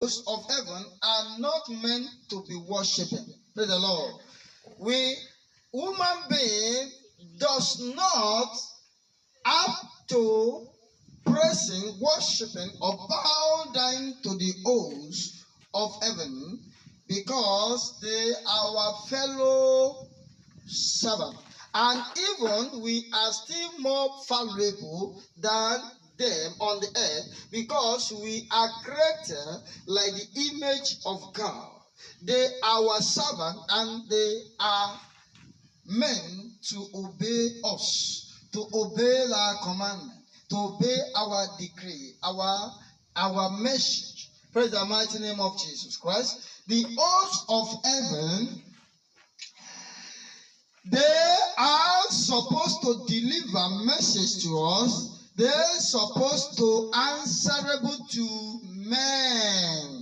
hosts of heaven are not meant to be worshipping. Praise the Lord. Human being does not have to praising, worshipping, or bow down to the hosts of heaven because they are our fellow servant. And even we are still more valuable than them on the earth because we are created like the image of God. They are our servant and they are meant to obey us, to obey our commandment, to obey our decree, our message. Praise the mighty name of Jesus Christ. The hosts of heaven, they are supposed to deliver message to us. They're supposed to answerable to men.